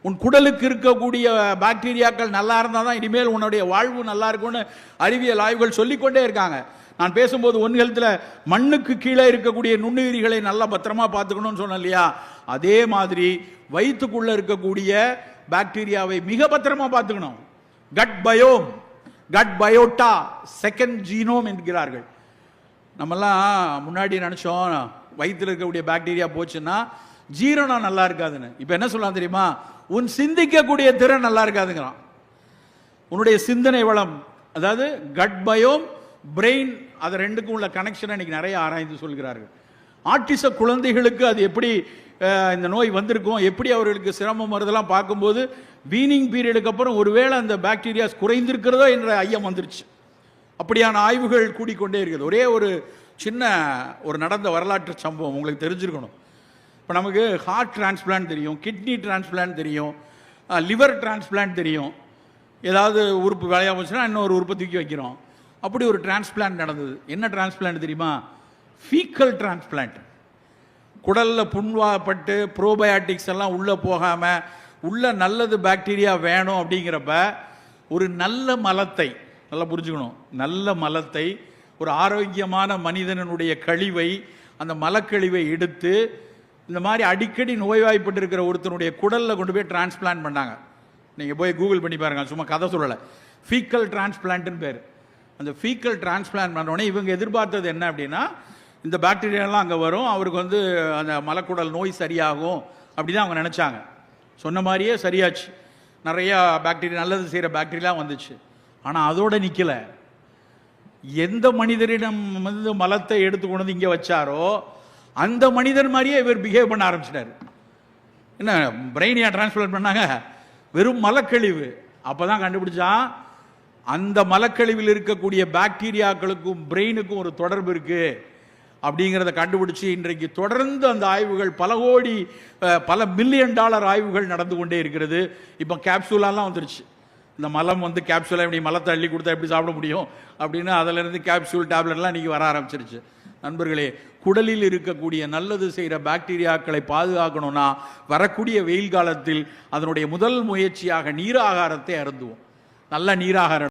உன் குடலுக்கு இருக்கக்கூடிய பாக்டீரியாக்கள் நல்லா இருந்தால் தான் இனிமேல் உன்னுடைய வாழ்வு நல்லா இருக்கும்னு அறிவியல் ஆய்வுகள் சொல்லிக்கொண்டே இருக்காங்க. நான் பேசும்போது ஒன் ஹெல்த்தில் மண்ணுக்கு கீழே இருக்கக்கூடிய நுண்ணுயிரிகளை நல்லா பத்திரமா பார்த்துக்கணும்னு சொன்னேன் இல்லையா? அதே மாதிரி வயிற்றுக்குள்ள இருக்கக்கூடிய பாக்டீரியாவை மிக பத்திரமா பார்த்துக்கணும். Cut biome, cut biota, second genome என்கிறார்கள். நம்மெல்லாம் முன்னாடி நினைச்சோம் வயிற்றில் இருக்கக்கூடிய பாக்டீரியா போச்சுன்னா ஜீரணம் நல்லா இருக்காதுன்னு. இப்போ என்ன சொல்லலாம் தெரியுமா? உன் சிந்திக்கக்கூடிய திறன் நல்லா இருக்காதுங்கிறான். உன்னுடைய சிந்தனை வளம், அதாவது கட் பயோம், பிரெயின், அது ரெண்டுக்கும் உள்ள கனெக்ஷனை இன்னைக்கு நிறைய ஆராய்ந்து சொல்கிறார்கள். ஆட்டிச குழந்தைகளுக்கு அது எப்படி இந்த நோய் வந்திருக்கும், எப்படி அவர்களுக்கு சிரமம் வருதெல்லாம் பார்க்கும்போது வீனிங் பீரியடுக்கு அப்புறம் ஒருவேளை அந்த பாக்டீரியாஸ் குறைந்திருக்கிறதோ என்ற ஐயம் வந்துருச்சு. அப்படியான ஆய்வுகள் கூடிக்கொண்டே இருக்குது. ஒரே ஒரு சின்ன ஒரு நடந்த வரலாற்று சம்பவம் உங்களுக்கு தெரிஞ்சிருக்கணும். இப்போ நமக்கு ஹார்ட் டிரான்ஸ்பிளான்ட் தெரியும், கிட்னி டிரான்ஸ்பிளான்ட் தெரியும், லிவர் டிரான்ஸ்பிளான்ட் தெரியும். ஏதாவது உறுப்பு வேலையாக போச்சுன்னா இன்னொரு உறுப்பை தூக்கி வைக்கிறோம். அப்படி ஒரு டிரான்ஸ்பிளான்ட் நடந்தது. என்ன டிரான்ஸ்பிளான்ட் தெரியுமா? Faecal transplant. குடலில் புண்வாப்பட்டு ப்ரோபயாட்டிக்ஸ் எல்லாம் உள்ளே போகாமல் உள்ள நல்லது பாக்டீரியா வேணும் அப்படிங்கிறப்ப ஒரு நல்ல மலத்தை, நல்லா புரிஞ்சுக்கணும், நல்ல மலத்தை, ஒரு ஆரோக்கியமான மனிதனுடைய கழிவை, அந்த மலக்கழிவை எடுத்து இந்த மாதிரி அடிக்கடி நோய்வாய்ப்பட்டு இருக்கிற ஒருத்தனுடைய குடலில் கொண்டு போய் டிரான்ஸ்பிளான்ட் பண்ணாங்க. நீங்கள் போய் கூகுள் பண்ணி பாருங்க, சும்மா கதை சொல்லலை. ஃபீக்கல் டிரான்ஸ்பிளான்ட்னு பேர். அந்த ஃபீக்கல் டிரான்ஸ்பிளான்ட் பண்ணோடனே இவங்க எதிர்பார்த்தது என்ன அப்படின்னா, இந்த பாக்டீரியாலாம் அங்கே வரும், அவருக்கு வந்து அந்த மலக்குடல் நோய் சரியாகும் அப்படி தான் அவங்க நினச்சாங்க. சொன்ன மாதிரியே சரியாச்சு. நிறையா பாக்டீரியா, நல்லது செய்கிற பாக்டீரியாலாம் வந்துச்சு. ஆனால் அதோட நிற்கலை. எந்த மனிதரிடம் வந்து மலத்தை எடுத்து கொண்டு வந்து இங்கே வச்சாரோ அந்த மனிதர் மாதிரியே இவர் பிஹேவ் பண்ண ஆரம்பிச்சிட்டாரு. என்ன பிரெயினியா டிரான்ஸ்பிளான்ட் பண்ணாங்க? வெறும் மலக்கழிவு. அப்போ தான் கண்டுபிடிச்சான் அந்த மலக்கழிவில் இருக்கக்கூடிய பாக்டீரியாக்களுக்கும் பிரெயினுக்கும் ஒரு தொடர்பு இருக்கு அப்படிங்கிறத கண்டுபிடிச்சி இன்றைக்கு தொடர்ந்து அந்த ஆய்வுகள் பல கோடி, பல $1 மில்லியன் ஆய்வுகள் நடந்து கொண்டே இருக்கிறது. இப்போ கேப்சூலாலாம் வந்துருச்சு. இந்த மலம் வந்து கேப்சூலாக இப்படி மலத்தை அள்ளி கொடுத்தா எப்படி சாப்பிட முடியும் அப்படின்னு அதிலிருந்து கேப்சூல் டேப்லெட்லாம் இன்றைக்கி வர ஆரம்பிச்சிருச்சு. நண்பர்களே, குடலில் இருக்கக்கூடிய நல்லது செய்கிற பாக்டீரியாக்களை பாதுகாக்கணும்னா வரக்கூடிய வெயில் காலத்தில் அதனுடைய முதல் முயற்சியாக நீராகாரத்தை அருந்துவோம். நல்ல நீராகாரம்